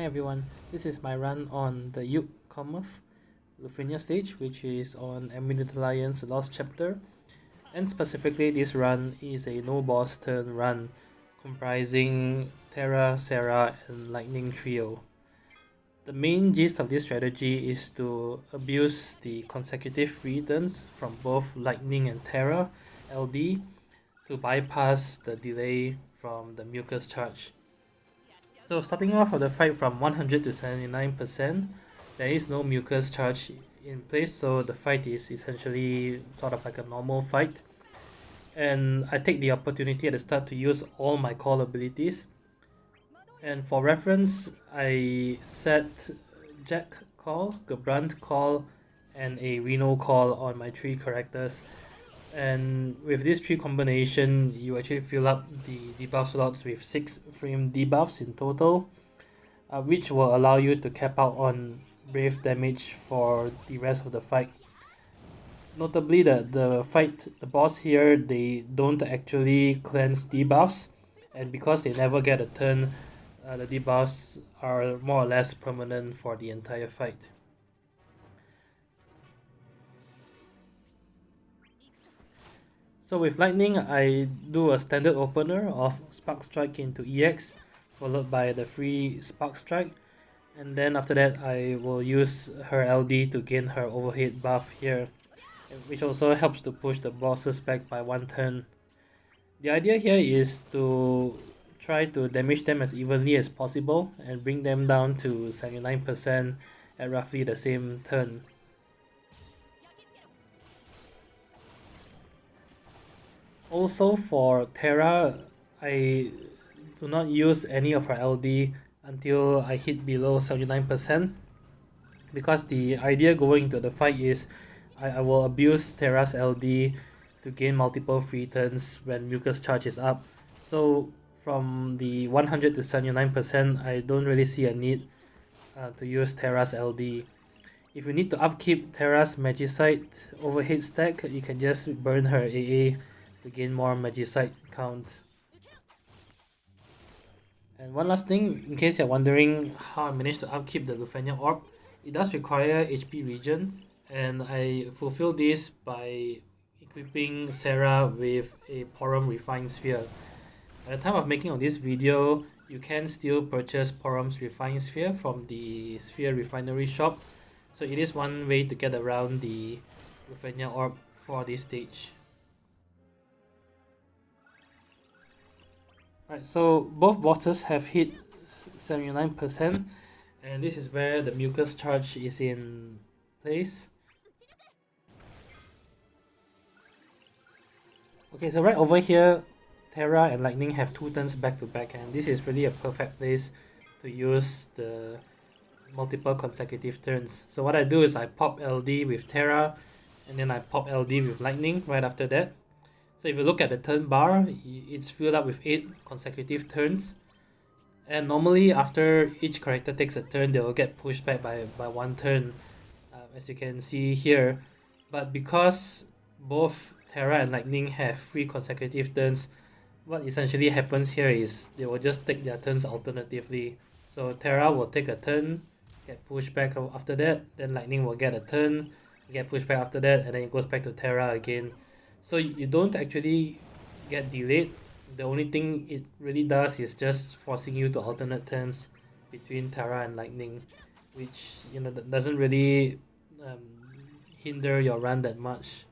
Hi everyone, this is my run on the Yuke Cometh Lufenia stage, which is on Eminent Alliance Lost Chapter, and specifically this run is a no boss turn run comprising Terra, Serah, and Lightning trio. The main gist of this strategy is to abuse the consecutive free turns from both Lightning and Terra LD to bypass the delay from the mucus charge. So starting off of the fight from 100 to 79%, there is no mucus charge in place, so the fight is essentially sort of like a normal fight. And I take the opportunity at the start to use all my call abilities. And for reference, I set Jack call, Gebrand call, and a Reno call on my 3 characters. And with this 3 combination, you actually fill up the debuff slots with 6 frame debuffs in total, which will allow you to cap out on brave damage for the rest of the fight. Notably, the boss here, they don't actually cleanse debuffs, and because they never get a turn, the debuffs are more or less permanent for the entire fight. So with Lightning, I do a standard opener of Spark Strike into EX, followed by the free Spark Strike, and then after that I will use her LD to gain her overhead buff here, which also helps to push the bosses back by 1 turn. The idea here is to try to damage them as evenly as possible and bring them down to 79% at roughly the same turn. Also for Terra, I do not use any of her LD until I hit below 79%, because the idea going into the fight is I will abuse Terra's LD to gain multiple free turns when Mucus charge is up. So from the 100 to 79%, I don't really see a need to use Terra's LD. If you need to upkeep Terra's Magicite overhead stack, you can just burn her AA to gain more Magicite count. And one last thing, in case you're wondering how I managed to upkeep the Lufenia orb, it does require HP regen, and I fulfill this by equipping Serah with a Porom Refined Sphere. At the time of making of this video, you can still purchase Porom's Refined Sphere from the Sphere Refinery shop, so it is one way to get around the Lufenia orb for this stage. Right, so both bosses have hit 79%, and this is where the mucus charge is in place. Okay, so right over here, Terra and Lightning have 2 turns back to back, and this is really a perfect place to use the multiple consecutive turns. So what I do is I pop LD with Terra, and then I pop LD with Lightning right after that. So if you look at the turn bar, it's filled up with 8 consecutive turns. And normally after each character takes a turn, they will get pushed back by 1 turn, as you can see here. But because both Terra and Lightning have 3 consecutive turns, what essentially happens here is they will just take their turns alternatively. So Terra will take a turn, get pushed back after that, then Lightning will get a turn, get pushed back after that, and then it goes back to Terra again. So you don't actually get delayed. The only thing it really does is just forcing you to alternate turns between Terra and Lightning, which doesn't really hinder your run that much.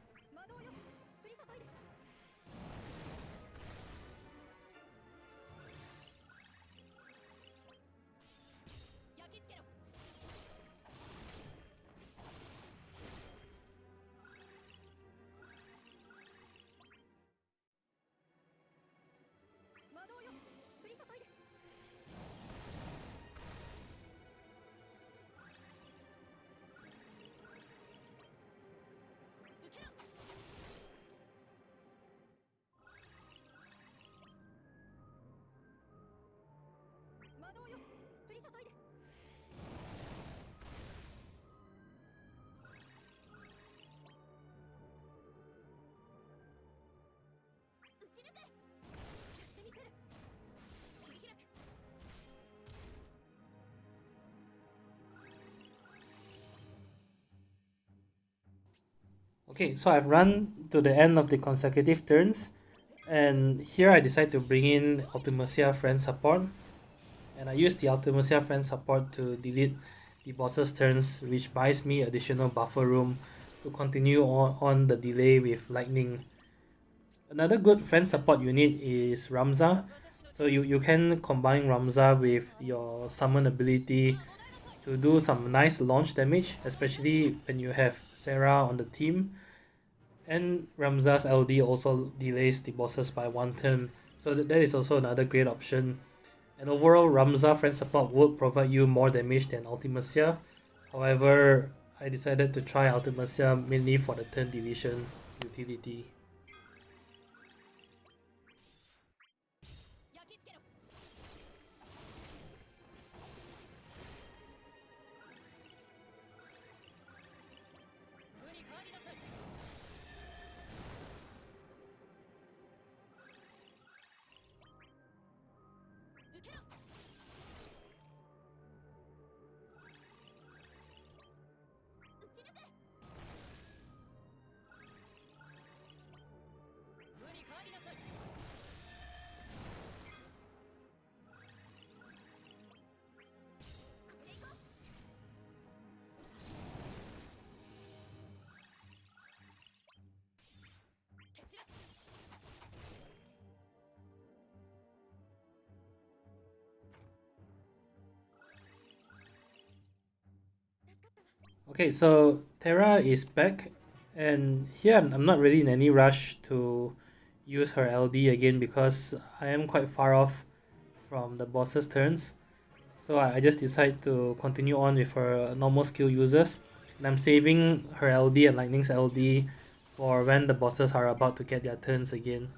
Okay, so I've run to the end of the consecutive turns, and here I decide to bring in Ultimecia friend support, and I use the Ultimecia friend support to delete the boss's turns, which buys me additional buffer room to continue on the delay with Lightning. Another good friend support unit is Ramza, so you can combine Ramza with your summon ability to do some nice launch damage, especially when you have Serah on the team. And Ramza's LD also delays the bosses by one turn, so that is also another great option. And overall, Ramza friend support would provide you more damage than Ultimecia. However, I decided to try Ultimecia mainly for the turn deletion utility. Okay, so Terra is back, and here I'm not really in any rush to use her LD again because I am quite far off from the boss's turns. So I just decide to continue on with her normal skill users, and I'm saving her LD and Lightning's LD for when the bosses are about to get their turns again.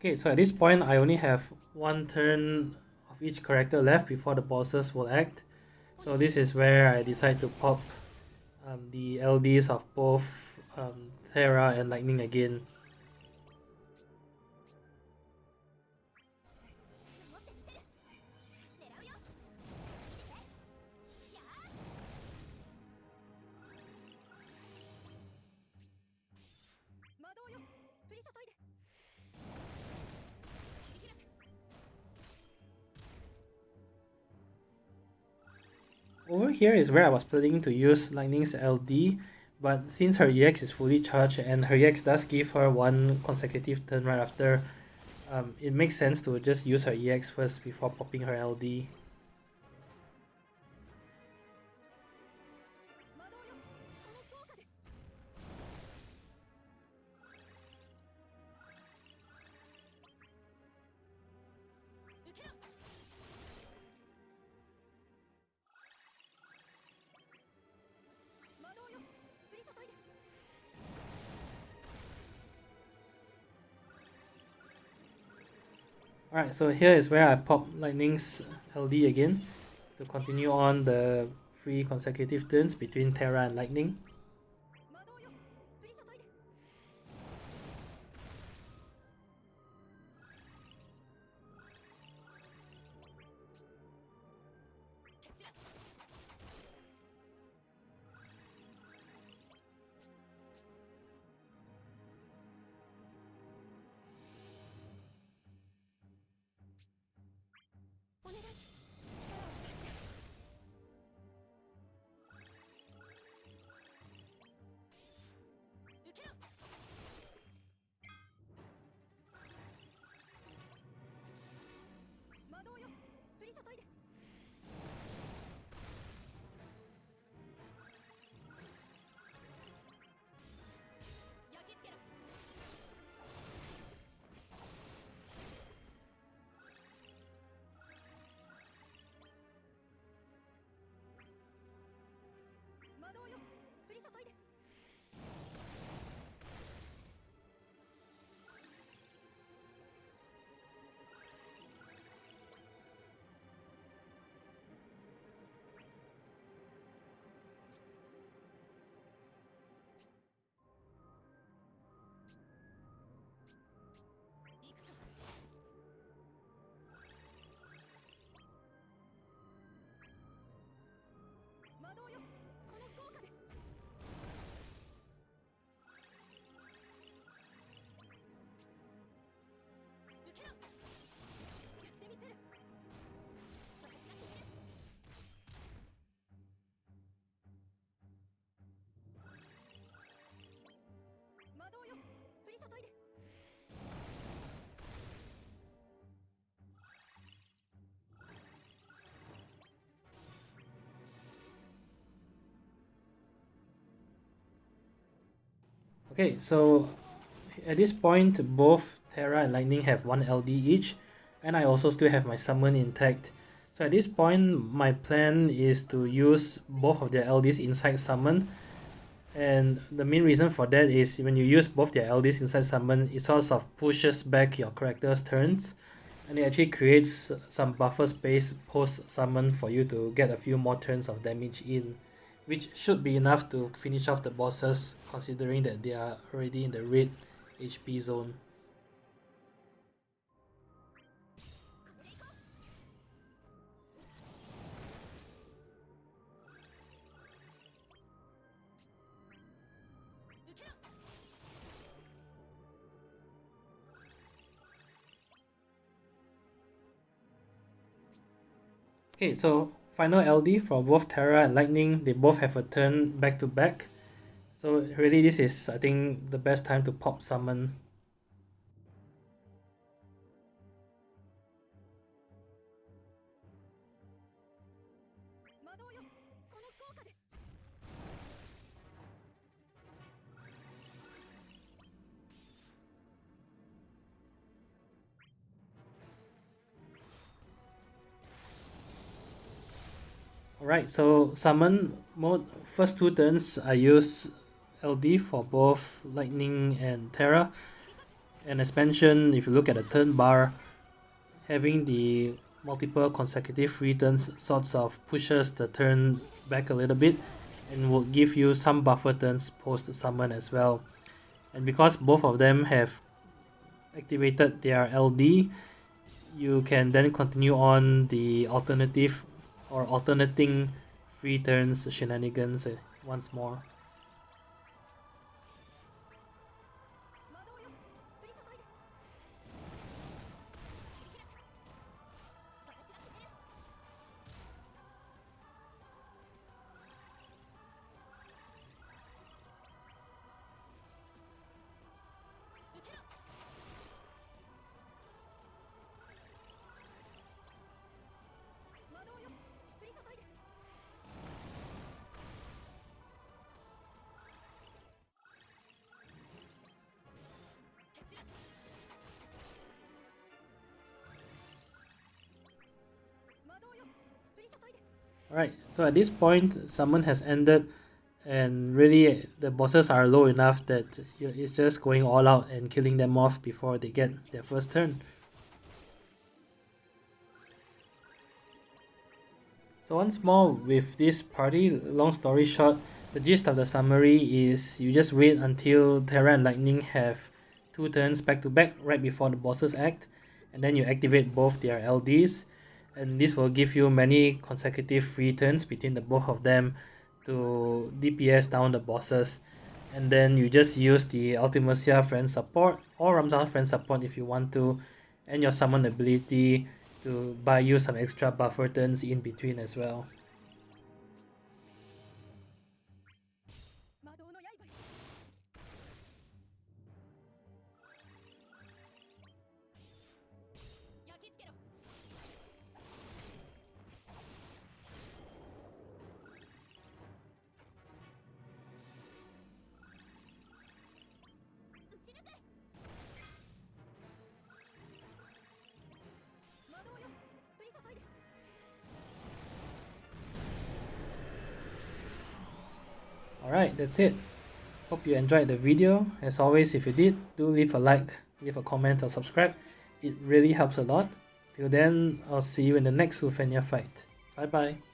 Okay, so at this point I only have one turn of each character left before the bosses will act. So this is where I decide to pop the LDs of both Terra and Lightning again. Over here is where I was planning to use Lightning's LD, but since her EX is fully charged and her EX does give her one consecutive turn right after, it makes sense to just use her EX first before popping her LD. Alright, so here is where I pop Lightning's LD again to continue on the 3 consecutive turns between Terra and Lightning. Okay, so at this point, both Terra and Lightning have 1 LD each, and I also still have my summon intact. So at this point, my plan is to use both of their LDs inside summon, and the main reason for that is when you use both their LDs inside summon, it sort of pushes back your character's turns, and it actually creates some buffer space post summon for you to get a few more turns of damage in, which should be enough to finish off the bosses considering that they are already in the red HP zone. Okay, so final LD for both Terra and Lightning, they both have a turn back to back. So really this is, I think, the best time to pop summon. Alright, so summon mode, first 2 turns I use LD for both Lightning and Terra. And as mentioned, if you look at the turn bar, having the multiple consecutive returns sorts of pushes the turn back a little bit and will give you some buffer turns post summon as well. And because both of them have activated their LD, you can then continue on the alternative or alternating free turns shenanigans once more. Alright, so at this point, summon has ended, and really the bosses are low enough that it's just going all out and killing them off before they get their first turn. So once more with this party, long story short, the gist of the summary is you just wait until Terra and Lightning have 2 turns back to back right before the bosses act, and then you activate both their LDs, and this will give you many consecutive free turns between the both of them to DPS down the bosses. And then you just use the Ultimecia friend support or Ramzan friend support if you want to, and your summon ability to buy you some extra buffer turns in between as well. Alright, that's it. Hope you enjoyed the video. As always, if you did, do leave a like, leave a comment or subscribe. It really helps a lot. Till then, I'll see you in the next Lufenia fight. Bye bye.